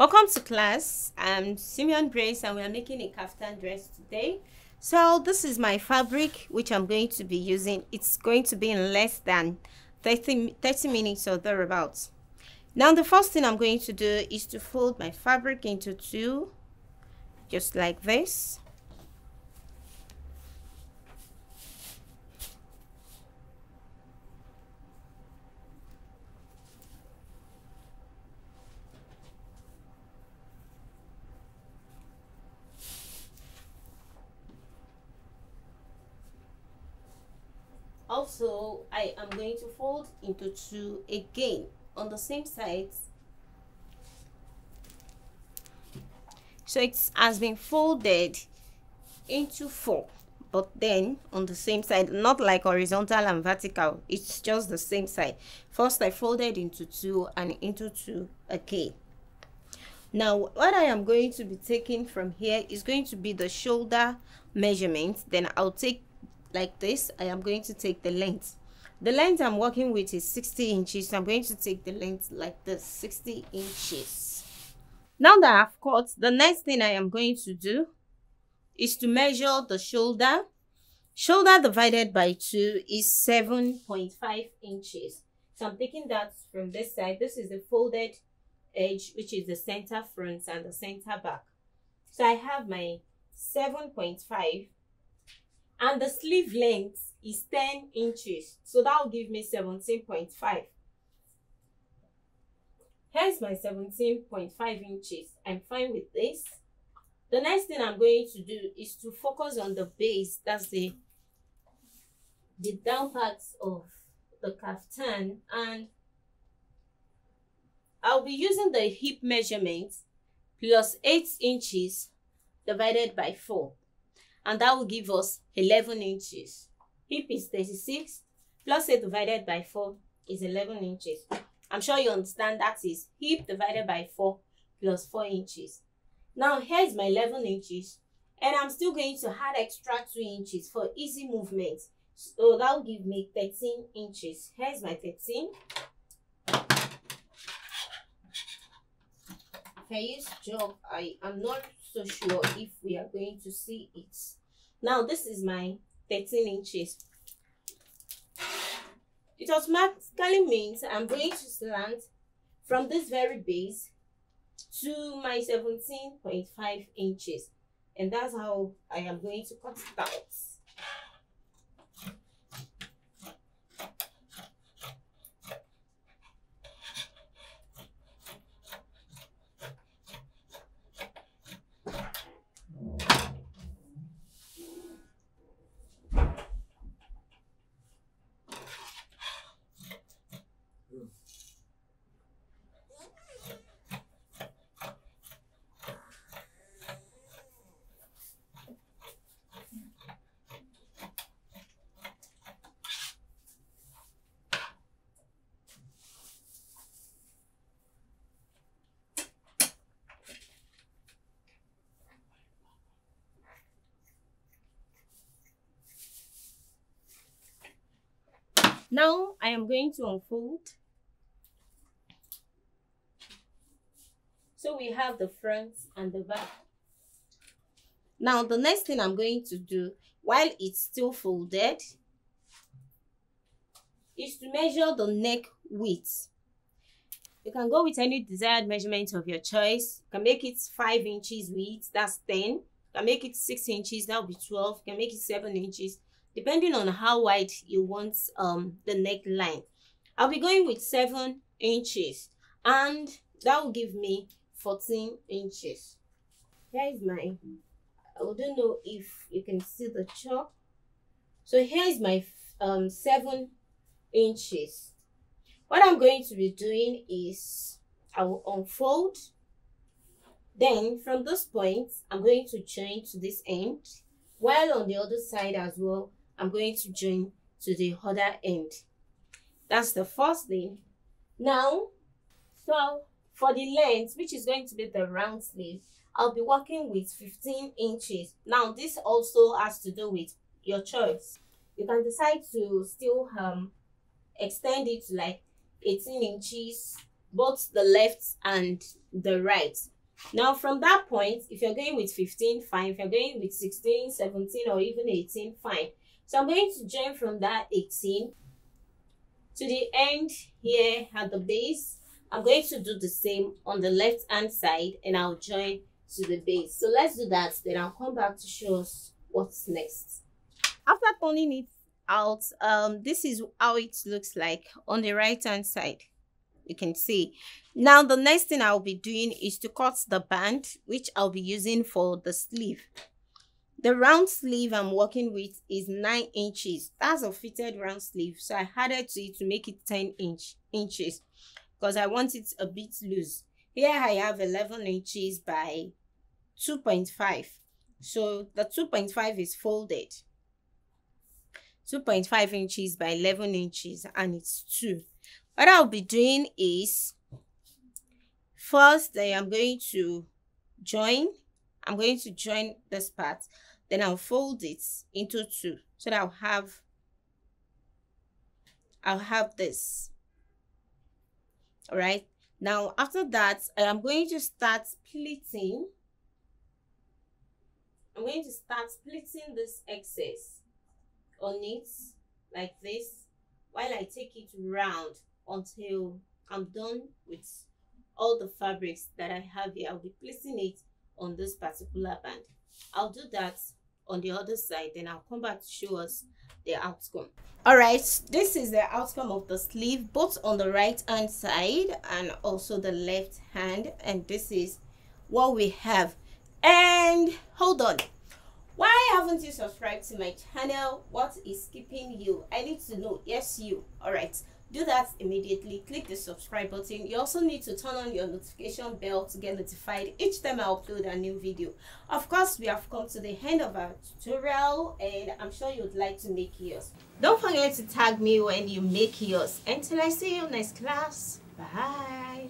Welcome to class. I'm Simeon Grace and we are making a kaftan dress today. So this is my fabric which I'm going to be using. It's going to be in less than 30 minutes or thereabouts. Now the first thing I'm going to do is to fold my fabric into two, just like this. Also, I am going to fold into two again on the same sides. So it has been folded into four, but then on the same side, not like horizontal and vertical, it's just the same side. First I folded into two and into two again. Now what I am going to be taking from here is going to be the shoulder measurement. Then I'll take like this. I am going to take the length. The length I'm working with is 60 inches. So I'm going to take the length like this, 60 inches. Now that I've cut, the next thing I am going to do is to measure the shoulder. Shoulder divided by 2 is 7.5 inches. So I'm taking that from this side. This is the folded edge, which is the center front and the center back. So I have my 7.5. And the sleeve length is 10 inches. So that will give me 17.5. Here's my 17.5 inches. I'm fine with this. The next thing I'm going to do is to focus on the base. That's the down parts of the kaftan. And I'll be using the hip measurement plus 8 inches divided by 4. And that will give us 11 inches. Hip is 36 plus 8 divided by 4 is 11 inches. I'm sure you understand that is hip divided by 4 plus 4 inches. Now here's my 11 inches and I'm still going to add extra 2 inches for easy movement. So that will give me 13 inches. Here's my 13. If I use chalk, I am not so sure if we are going to see it. Now this is my 13 inches. It automatically means I'm going to slant from this very base to my 17.5 inches. And that's how I am going to cut it out. Now I am going to unfold. So we have the front and the back. Now the next thing I'm going to do while it's still folded is to measure the neck width. You can go with any desired measurement of your choice. You can make it 5 inches width, that's 10. You can make it 6 inches, that will be 12. You can make it 7 inches. Depending on how wide you want the neckline. I'll be going with 7 inches and that will give me 14 inches. Here is my, I don't know if you can see the chalk. So here is my 7 inches. What I'm going to be doing is I will unfold. Then from this point, I'm going to join to this end. While on the other side as well, I'm going to join to the other end. That's the first thing. Now, so for the length, which is going to be the round sleeve, I'll be working with 15 inches. Now, this also has to do with your choice. You can decide to still extend it to like 18 inches both the left and the right. Now from that point, if you're going with 15, fine. If you're going with 16, 17, or even 18, fine. So I'm going to join from that 18 to the end here at the base. I'm going to do the same on the left hand side, and I'll join to the base. So let's do that, then I'll come back to show us what's next. After turning it out, this is how it looks like on the right hand side. You can see. Now the next thing I'll be doing is to cut the band, which I'll be using for the sleeve. The round sleeve I'm working with is 9 inches. That's a fitted round sleeve, so I added to it to make it 10 inches because I want it a bit loose. Here I have 11 inches by 2.5. So the 2.5 is folded. 2.5 inches by 11 inches, and it's 2. What I'll be doing is, first I'm going to join this part, then I'll fold it into 2 so that I'll have this. All right, now after that I am going to start pleating. I'm going to start pleating this excess on it like this while I take it round until I'm done with all the fabrics that I have here. I'll be placing it on this particular band. I'll do that on the other side, then I'll come back to show us the outcome. All right, this is the outcome of the sleeve, both on the right hand side and also the left hand, and this is what we have. And hold on, why haven't you subscribed to my channel? What is keeping you? I need to know. Yes, you. All right, do that immediately. Click the subscribe button. You also need to turn on your notification bell to get notified each time I upload a new video. Of course, we have come to the end of our tutorial, and I'm sure you'd like to make yours. Don't forget to tag me when you make yours. Until I see you next class. Bye.